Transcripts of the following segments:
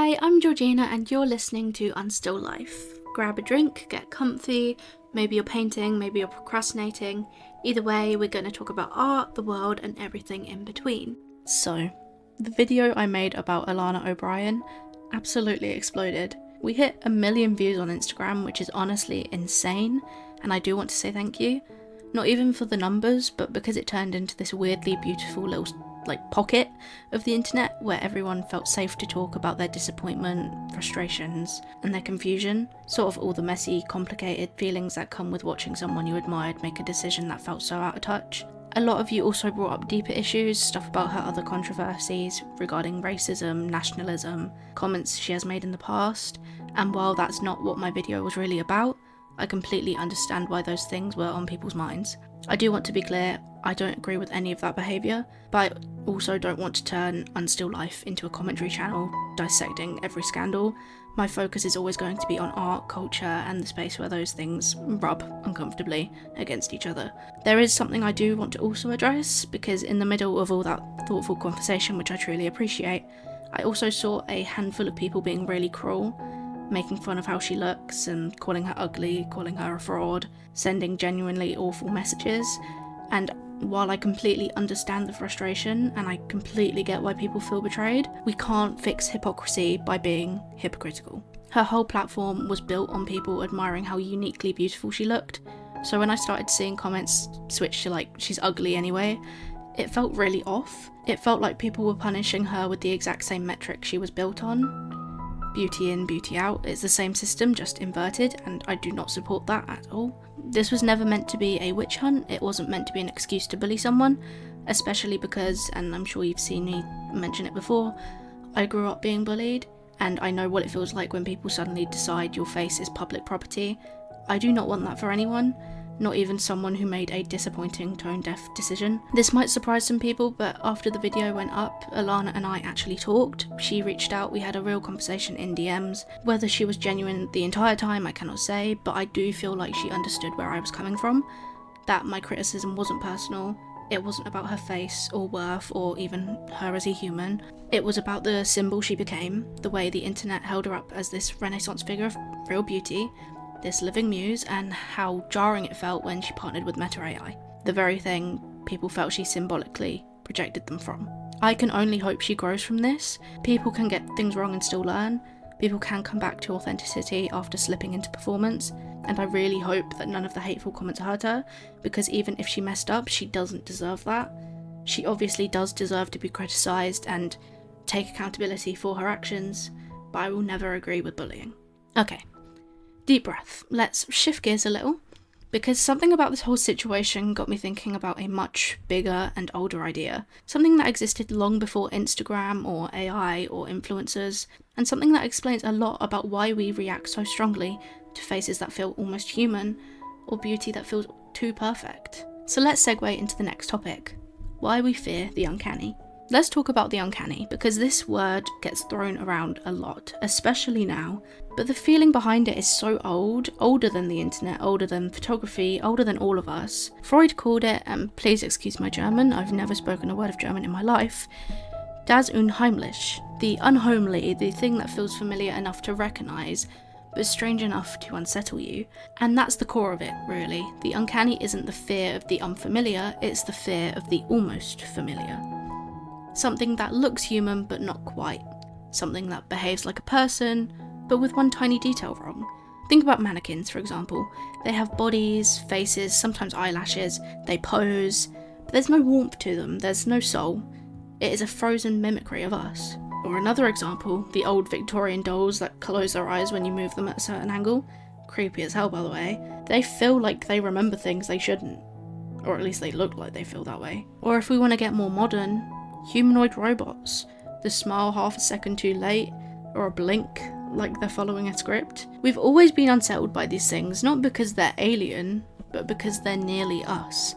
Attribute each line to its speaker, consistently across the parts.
Speaker 1: Hi, I'm Georgina and you're listening to Unstill Life. Grab a drink, get comfy, maybe you're painting, maybe you're procrastinating. Either way, we're going to talk about art, the world, and everything in between. So, the video I made about Alana O'Brien absolutely exploded. We hit 1 million views on Instagram, which is honestly insane, and I do want to say thank you. Not even for the numbers, but because it turned into this weirdly beautiful little pocket of the internet where everyone felt safe to talk about their disappointment, frustrations, and their confusion. Sort of all the messy, complicated feelings that come with watching someone you admired make a decision that felt so out of touch. A lot of you also brought up deeper issues, stuff about her other controversies regarding racism, nationalism, comments she has made in the past, and while that's not what my video was really about, I completely understand why those things were on people's minds. I do want to be clear, I don't agree with any of that behaviour, but I also don't want to turn Unstill Life into a commentary channel dissecting every scandal. My focus is always going to be on art, culture, and the space where those things rub uncomfortably against each other. There is something I do want to also address, because in the middle of all that thoughtful conversation, which I truly appreciate, I also saw a handful of people being really cruel, making fun of how she looks and calling her ugly, calling her a fraud, sending genuinely awful messages. And while I completely understand the frustration and I completely get why people feel betrayed, we can't fix hypocrisy by being hypocritical. Her whole platform was built on people admiring how uniquely beautiful she looked, so when I started seeing comments switch to she's ugly anyway, it felt really off. It felt like people were punishing her with the exact same metric she was built on. Beauty in, beauty out. It's the same system, just inverted, and I do not support that at all. This was never meant to be a witch hunt. It wasn't meant to be an excuse to bully someone, especially because, and I'm sure you've seen me mention it before, I grew up being bullied, and I know what it feels like when people suddenly decide your face is public property. I do not want that for anyone, not even someone who made a disappointing tone-deaf decision. This might surprise some people, but after the video went up, Alana and I actually talked. She reached out, we had a real conversation in DMs. Whether she was genuine the entire time, I cannot say, but I do feel like she understood where I was coming from. That my criticism wasn't personal, it wasn't about her face or worth or even her as a human. It was about the symbol she became, the way the internet held her up as this Renaissance figure of real beauty, this living muse, and how jarring it felt when she partnered with Meta AI, the very thing people felt she symbolically projected them from. I can only hope she grows from this. People can get things wrong and still learn. People can come back to authenticity after slipping into performance, and I really hope that none of the hateful comments hurt her, because even if she messed up, she doesn't deserve that. She obviously does deserve to be criticised and take accountability for her actions, but I will never agree with bullying. Okay. Deep breath. Let's shift gears a little, because something about this whole situation got me thinking about a much bigger and older idea, something that existed long before Instagram or AI or influencers, and something that explains a lot about why we react so strongly to faces that feel almost human, or beauty that feels too perfect. So let's segue into the next topic: why we fear the uncanny. Let's talk about the uncanny, because this word gets thrown around a lot, especially now, but the feeling behind it is so old, older than the internet, older than photography, older than all of us. Freud called it, and please excuse my German, I've never spoken a word of German in my life, das Unheimliche, the unhomely, the thing that feels familiar enough to recognise, but strange enough to unsettle you. And that's the core of it, really. The uncanny isn't the fear of the unfamiliar, it's the fear of the almost familiar. Something that looks human but not quite. Something that behaves like a person, but with one tiny detail wrong. Think about mannequins, for example. They have bodies, faces, sometimes eyelashes, they pose, but there's no warmth to them, there's no soul. It is a frozen mimicry of us. Or another example, the old Victorian dolls that close their eyes when you move them at a certain angle. Creepy as hell, by the way. They feel like they remember things they shouldn't. Or at least they look like they feel that way. Or if we want to get more modern, humanoid robots. The smile half a second too late, or a blink like they're following a script. We've always been unsettled by these things, not because they're alien, but because they're nearly us.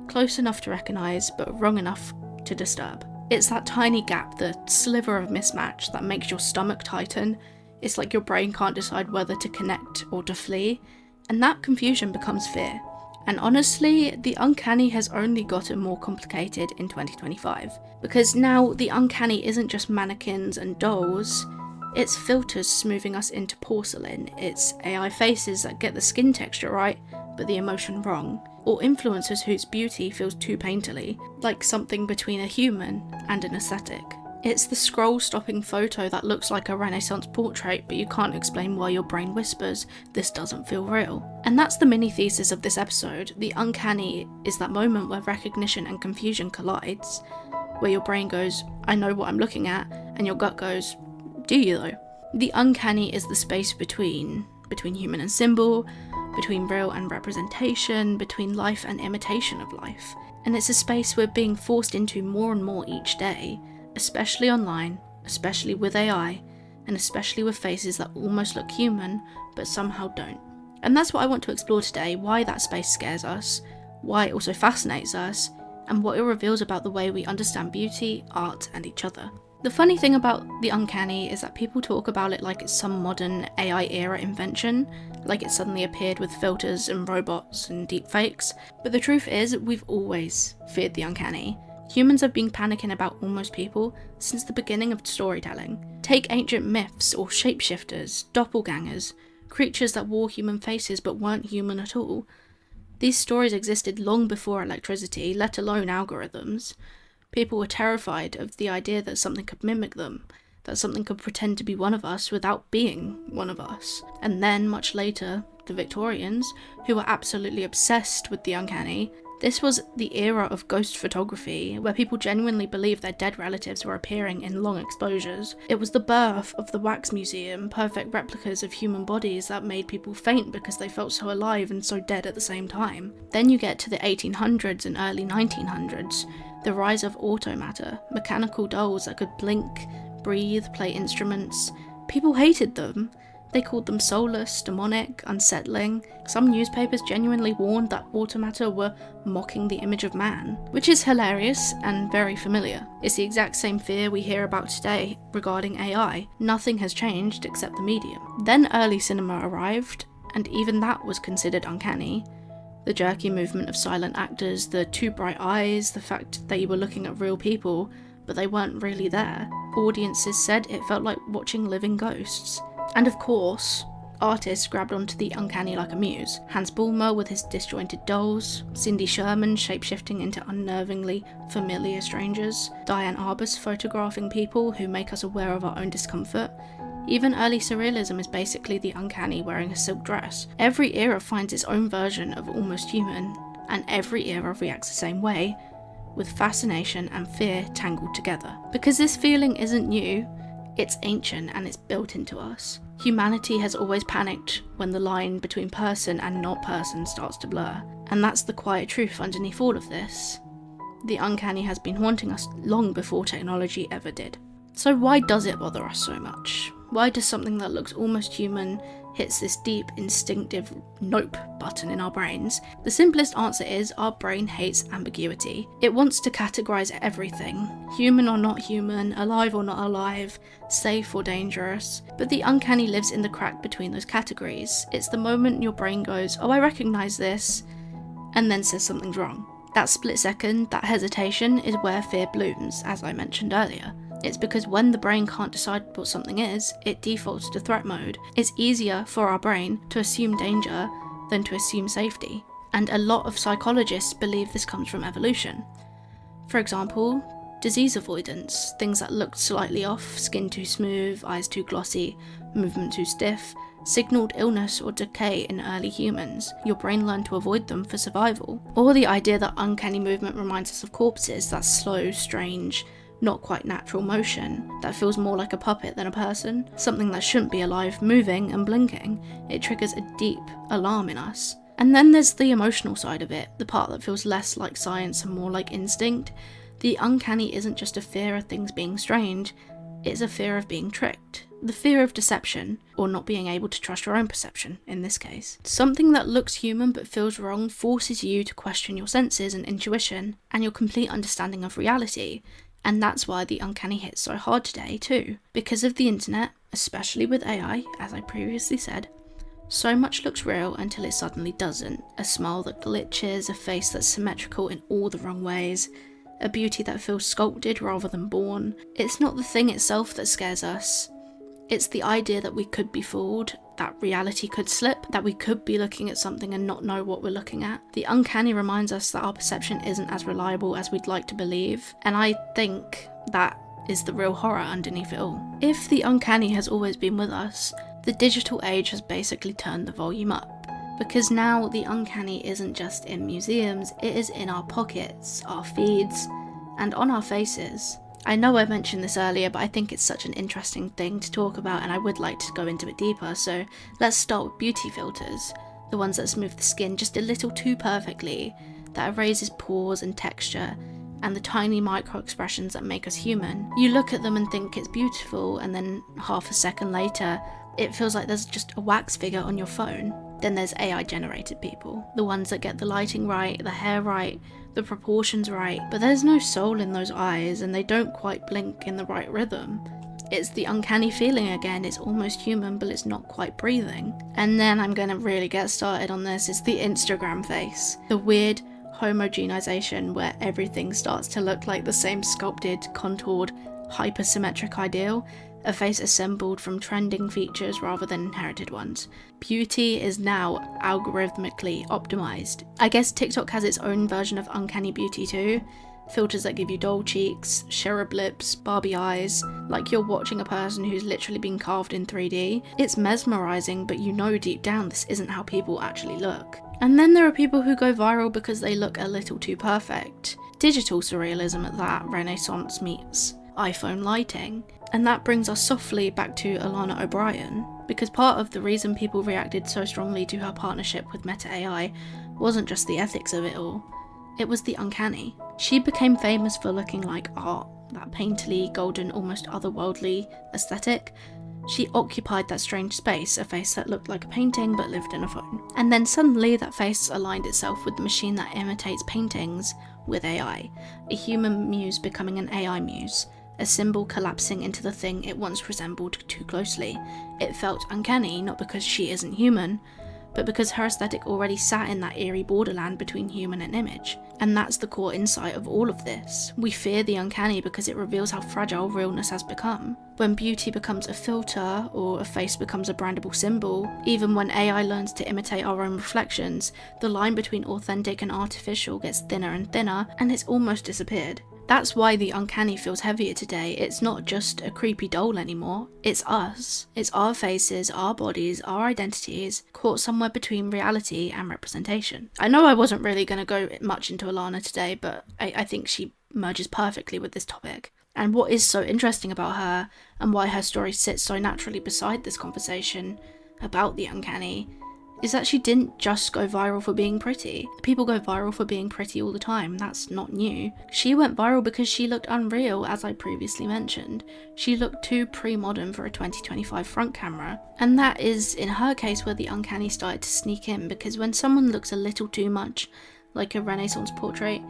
Speaker 1: Close enough to recognise, but wrong enough to disturb. It's that tiny gap, the sliver of mismatch that makes your stomach tighten. It's like your brain can't decide whether to connect or to flee, and that confusion becomes fear. And honestly, the uncanny has only gotten more complicated in 2025, because now the uncanny isn't just mannequins and dolls, It's filters smoothing us into porcelain, it's AI faces that get the skin texture right, but the emotion wrong, or influencers whose beauty feels too painterly, like something between a human and an aesthetic. It's the scroll-stopping photo that looks like a Renaissance portrait, but you can't explain why your brain whispers, "This doesn't feel real." And that's the mini-thesis of this episode. The uncanny is that moment where recognition and confusion collides, where your brain goes, "I know what I'm looking at," and your gut goes, "Do you though?" The uncanny is the space between human and symbol, between real and representation, between life and imitation of life. And it's a space we're being forced into more and more each day, especially online, especially with AI, and especially with faces that almost look human, but somehow don't. And that's what I want to explore today, why that space scares us, why it also fascinates us, and what it reveals about the way we understand beauty, art, and each other. The funny thing about the uncanny is that people talk about it like it's some modern AI era invention, like it suddenly appeared with filters and robots and deepfakes, but the truth is we've always feared the uncanny. Humans have been panicking about almost people since the beginning of storytelling. Take ancient myths or shapeshifters, doppelgangers, creatures that wore human faces but weren't human at all. These stories existed long before electricity, let alone algorithms. People were terrified of the idea that something could mimic them, that something could pretend to be one of us without being one of us. And then, much later, the Victorians, who were absolutely obsessed with the uncanny. This was the era of ghost photography, where people genuinely believed their dead relatives were appearing in long exposures. It was the birth of the wax museum, perfect replicas of human bodies that made people faint because they felt so alive and so dead at the same time. Then you get to the 1800s and early 1900s, the rise of automata, mechanical dolls that could blink, breathe, play instruments. People hated them. They called them soulless, demonic, unsettling. Some newspapers genuinely warned that automata were mocking the image of man, which is hilarious and very familiar. It's the exact same fear we hear about today regarding AI. Nothing has changed except the medium. Then early cinema arrived, and even that was considered uncanny. The jerky movement of silent actors, the too bright eyes, the fact that you were looking at real people, but they weren't really there. Audiences said it felt like watching living ghosts. And of course, artists grabbed onto the uncanny like a muse. Hans Bulmer with his disjointed dolls, Cindy Sherman shapeshifting into unnervingly familiar strangers, Diane Arbus photographing people who make us aware of our own discomfort. Even early surrealism is basically the uncanny wearing a silk dress. Every era finds its own version of almost human, and every era reacts the same way, with fascination and fear tangled together. Because this feeling isn't new, it's ancient and it's built into us. Humanity has always panicked when the line between person and not person starts to blur. And that's the quiet truth underneath all of this. The uncanny has been haunting us long before technology ever did. So why does it bother us so much? Why does something that looks almost human hits this deep, instinctive nope button in our brains? The simplest answer is our brain hates ambiguity. It wants to categorize everything, human or not human, alive or not alive, safe or dangerous. But the uncanny lives in the crack between those categories. It's the moment your brain goes, "Oh, I recognize this," and then says something's wrong. That split second, that hesitation, is where fear blooms, as I mentioned earlier. It's because when the brain can't decide what something is, it defaults to threat mode. It's easier for our brain to assume danger than to assume safety. And a lot of psychologists believe this comes from evolution. For example, disease avoidance, things that looked slightly off, skin too smooth, eyes too glossy, movement too stiff, signalled illness or decay in early humans. Your brain learned to avoid them for survival. Or the idea that uncanny movement reminds us of corpses, that slow, strange, not quite natural motion that feels more like a puppet than a person, something that shouldn't be alive, moving and blinking. It triggers a deep alarm in us. And then there's the emotional side of it, the part that feels less like science and more like instinct. The uncanny isn't just a fear of things being strange, it's a fear of being tricked. The fear of deception, or not being able to trust your own perception, in this case. Something that looks human but feels wrong forces you to question your senses and intuition, and your complete understanding of reality. And that's why the uncanny hits so hard today too. Because of the internet, especially with AI, as I previously said, so much looks real until it suddenly doesn't. A smile that glitches, a face that's symmetrical in all the wrong ways, a beauty that feels sculpted rather than born. It's not the thing itself that scares us, It's the idea that we could be fooled, that reality could slip, that we could be looking at something and not know what we're looking at. The uncanny reminds us that our perception isn't as reliable as we'd like to believe, and I think that is the real horror underneath it all. If the uncanny has always been with us, the digital age has basically turned the volume up. Because now the uncanny isn't just in museums, it is in our pockets, our feeds, and on our faces. I know I mentioned this earlier, but I think it's such an interesting thing to talk about and I would like to go into it deeper, so let's start with beauty filters. The ones that smooth the skin just a little too perfectly, that erases pores and texture, and the tiny micro expressions that make us human. You look at them and think it's beautiful, and then half a second later, it feels like there's just a wax figure on your phone. Then there's AI generated people, the ones that get the lighting right, the hair right, the proportions right, but there's no soul in those eyes and they don't quite blink in the right rhythm. It's the uncanny feeling again, it's almost human but it's not quite breathing. And then I'm gonna really get started on this, is the Instagram face. The weird homogenization where everything starts to look like the same sculpted, contoured, hypersymmetric ideal, a face assembled from trending features rather than inherited ones. Beauty is now algorithmically optimized. I guess TikTok has its own version of uncanny beauty too. Filters that give you doll cheeks, cherub lips, Barbie eyes, like you're watching a person who's literally been carved in 3D. It's mesmerizing, but you know deep down this isn't how people actually look. And then there are people who go viral because they look a little too perfect. Digital surrealism at that, Renaissance meets iPhone lighting. And that brings us softly back to Alana O'Brien, because part of the reason people reacted so strongly to her partnership with Meta AI wasn't just the ethics of it all, it was the uncanny. She became famous for looking like art, that painterly, golden, almost otherworldly aesthetic. She occupied that strange space, a face that looked like a painting but lived in a phone. And then suddenly that face aligned itself with the machine that imitates paintings with AI, a human muse becoming an AI muse. A symbol collapsing into the thing it once resembled too closely. It felt uncanny, not because she isn't human, but because her aesthetic already sat in that eerie borderland between human and image. And that's the core insight of all of this. We fear the uncanny because it reveals how fragile realness has become. When beauty becomes a filter, or a face becomes a brandable symbol, even when AI learns to imitate our own reflections, the line between authentic and artificial gets thinner and thinner, and it's almost disappeared. That's why the uncanny feels heavier today. It's not just a creepy doll anymore. It's us. It's our faces, our bodies, our identities, caught somewhere between reality and representation. I know I wasn't really going to go much into Alana today, but I think she merges perfectly with this topic. And what is so interesting about her, and why her story sits so naturally beside this conversation about the uncanny, is that she didn't just go viral for being pretty. People go viral for being pretty all the time, that's not new. She went viral because she looked unreal, as I previously mentioned. She looked too pre-modern for a 2025 front camera. And that is, in her case, where the uncanny started to sneak in, because when someone looks a little too much like a Renaissance portrait,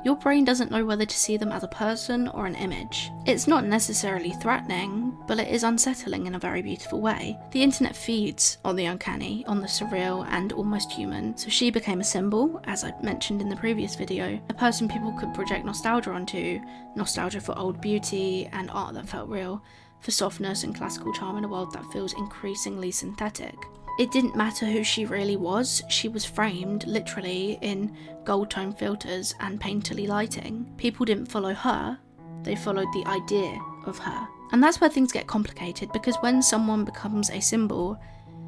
Speaker 1: your brain doesn't know whether to see them as a person or an image. It's not necessarily threatening, but it is unsettling in a very beautiful way. The internet feeds on the uncanny, on the surreal and almost human, so she became a symbol, as I mentioned in the previous video, a person people could project nostalgia onto, nostalgia for old beauty and art that felt real, for softness and classical charm in a world that feels increasingly synthetic. It didn't matter who she really was, she was framed, literally, in gold tone filters and painterly lighting. People didn't follow her, they followed the idea of her. And that's where things get complicated, because when someone becomes a symbol,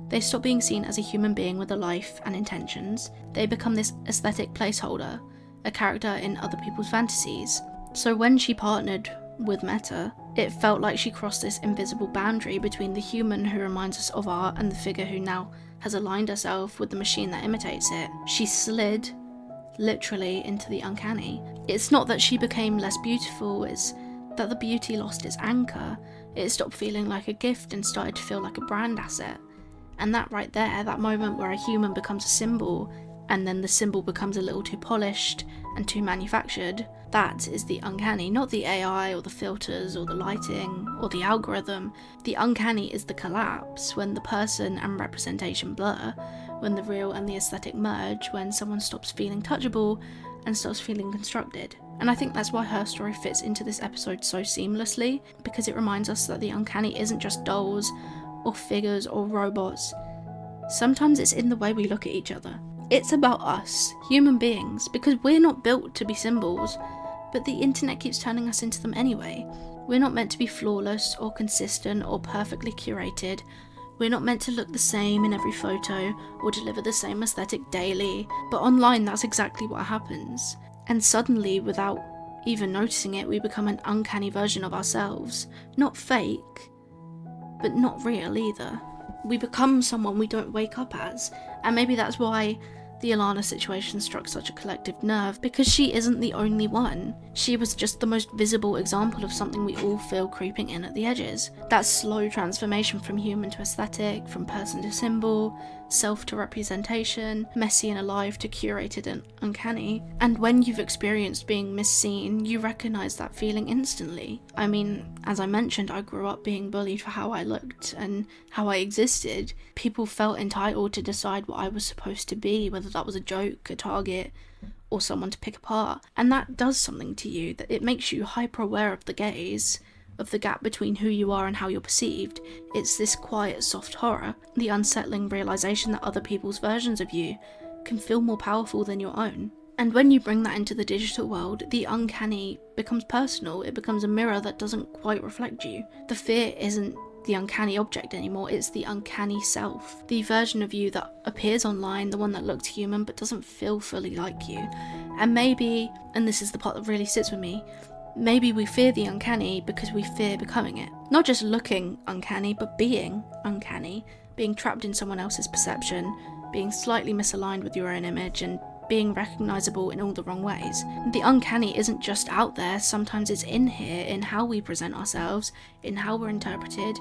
Speaker 1: they stop being seen as a human being with a life and intentions. They become this aesthetic placeholder, a character in other people's fantasies. So when she partnered with Meta, it felt like she crossed this invisible boundary between the human who reminds us of art and the figure who now has aligned herself with the machine that imitates it. She slid, literally, into the uncanny. It's not that she became less beautiful, it's that the beauty lost its anchor. It stopped feeling like a gift and started to feel like a brand asset. And that right there, that moment where a human becomes a symbol, and then the symbol becomes a little too polished and too manufactured, that is the uncanny, not the AI or the filters or the lighting or the algorithm. The uncanny is the collapse, when the person and representation blur, when the real and the aesthetic merge, when someone stops feeling touchable and starts feeling constructed. And I think that's why her story fits into this episode so seamlessly, because it reminds us that the uncanny isn't just dolls or figures or robots. Sometimes it's in the way we look at each other. It's about us, human beings, because we're not built to be symbols, but the internet keeps turning us into them anyway. We're not meant to be flawless or consistent or perfectly curated. We're not meant to look the same in every photo or deliver the same aesthetic daily, but online that's exactly what happens. And suddenly, without even noticing it, we become an uncanny version of ourselves. Not fake, but not real either. We become someone we don't wake up as, and maybe that's why the Alana situation struck such a collective nerve, because she isn't the only one. She was just the most visible example of something we all feel creeping in at the edges. That slow transformation from human to aesthetic, from person to symbol, self to representation, messy and alive to curated and uncanny. And when you've experienced being misseen, you recognise that feeling instantly. I mean, as I mentioned, I grew up being bullied for how I looked and how I existed. People felt entitled to decide what I was supposed to be, whether that was a joke, a target, or someone to pick apart. And that does something to you, that it makes you hyper aware of the gaze, of the gap between who you are and how you're perceived. It's this quiet, soft horror, the unsettling realisation that other people's versions of you can feel more powerful than your own. And when you bring that into the digital world, the uncanny becomes personal. It becomes a mirror that doesn't quite reflect you. The fear isn't the uncanny object anymore, it's the uncanny self. The version of you that appears online, the one that looks human but doesn't feel fully like you. And maybe, and this is the part that really sits with me, maybe we fear the uncanny because we fear becoming it. Not just looking uncanny, but being uncanny. Being trapped in someone else's perception, being slightly misaligned with your own image, and being recognisable in all the wrong ways. The uncanny isn't just out there, sometimes it's in here, in how we present ourselves, in how we're interpreted,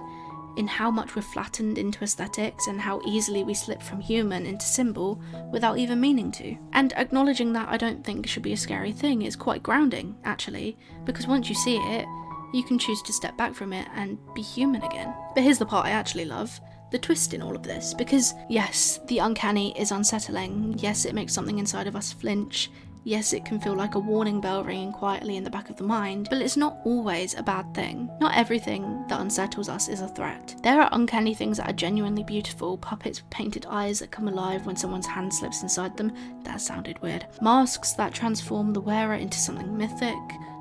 Speaker 1: in how much we're flattened into aesthetics, and how easily we slip from human into symbol without even meaning to. And acknowledging that I don't think should be a scary thing. It's quite grounding, actually, because once you see it, you can choose to step back from it and be human again. But here's the part I actually love. The twist in all of this, because yes, the uncanny is unsettling, yes, it makes something inside of us flinch, yes, it can feel like a warning bell ringing quietly in the back of the mind, but it's not always a bad thing. Not everything that unsettles us is a threat. There are uncanny things that are genuinely beautiful, puppets with painted eyes that come alive when someone's hand slips inside them, that sounded weird, masks that transform the wearer into something mythic,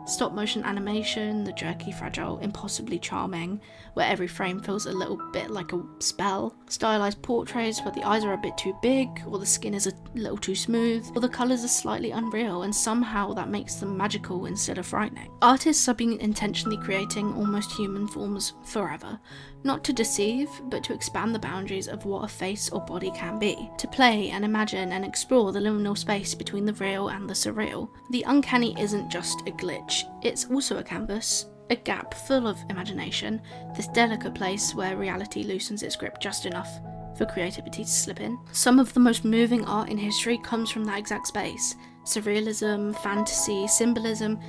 Speaker 1: stop motion animation, the jerky, fragile, impossibly charming, where every frame feels a little bit like a spell, stylized portraits where the eyes are a bit too big, or the skin is a little too smooth, or the colours are slightly unreal, and somehow that makes them magical instead of frightening. Artists are being intentionally creating almost human forms forever, not to deceive, but to expand the boundaries of what a face or body can be, to play and imagine and explore the liminal space between the real and the surreal. The uncanny isn't just a glitch, it's also a canvas, a gap full of imagination, this delicate place where reality loosens its grip just enough for creativity to slip in. Some of the most moving art in history comes from that exact space. Surrealism, fantasy, symbolism,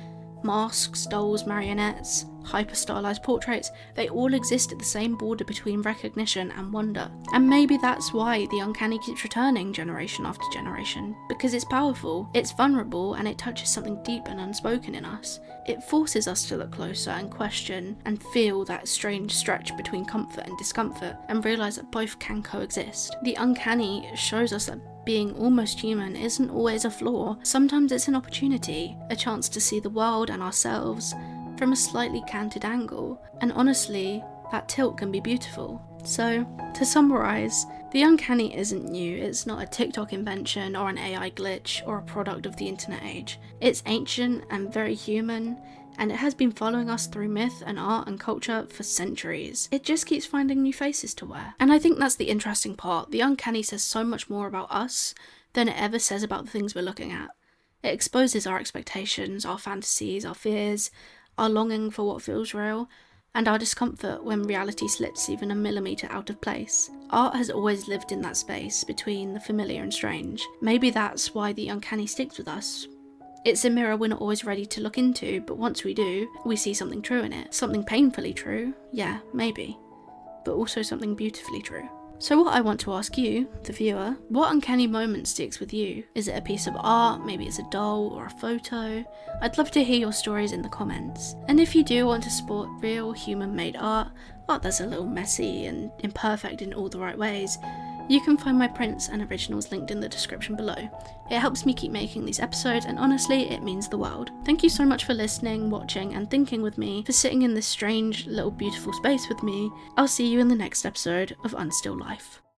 Speaker 1: masks, dolls, marionettes, hyper-stylized portraits, they all exist at the same border between recognition and wonder. And maybe that's why the uncanny keeps returning generation after generation, because it's powerful, it's vulnerable, and it touches something deep and unspoken in us. It forces us to look closer and question and feel that strange stretch between comfort and discomfort, and realise that both can coexist. The uncanny shows us that being almost human isn't always a flaw. Sometimes it's an opportunity, a chance to see the world and ourselves from a slightly canted angle, and honestly, that tilt can be beautiful. So, to summarise, the uncanny isn't new, it's not a TikTok invention or an AI glitch or a product of the internet age. It's ancient and very human, and it has been following us through myth and art and culture for centuries. It just keeps finding new faces to wear. And I think that's the interesting part. The uncanny says so much more about us than it ever says about the things we're looking at. It exposes our expectations, our fantasies, our fears, our longing for what feels real, and our discomfort when reality slips even a millimetre out of place. Art has always lived in that space between the familiar and strange. Maybe that's why the uncanny sticks with us. It's a mirror we're not always ready to look into, but once we do, we see something true in it. Something painfully true, yeah, maybe, but also something beautifully true. So what I want to ask you, the viewer, what uncanny moment sticks with you? Is it a piece of art, maybe it's a doll or a photo? I'd love to hear your stories in the comments. And if you do want to support real human-made art that's a little messy and imperfect in all the right ways, you can find my prints and originals linked in the description below. It helps me keep making these episodes, and honestly, it means the world. Thank you so much for listening, watching, and thinking with me, for sitting in this strange, little beautiful space with me. I'll see you in the next episode of Unstill Life.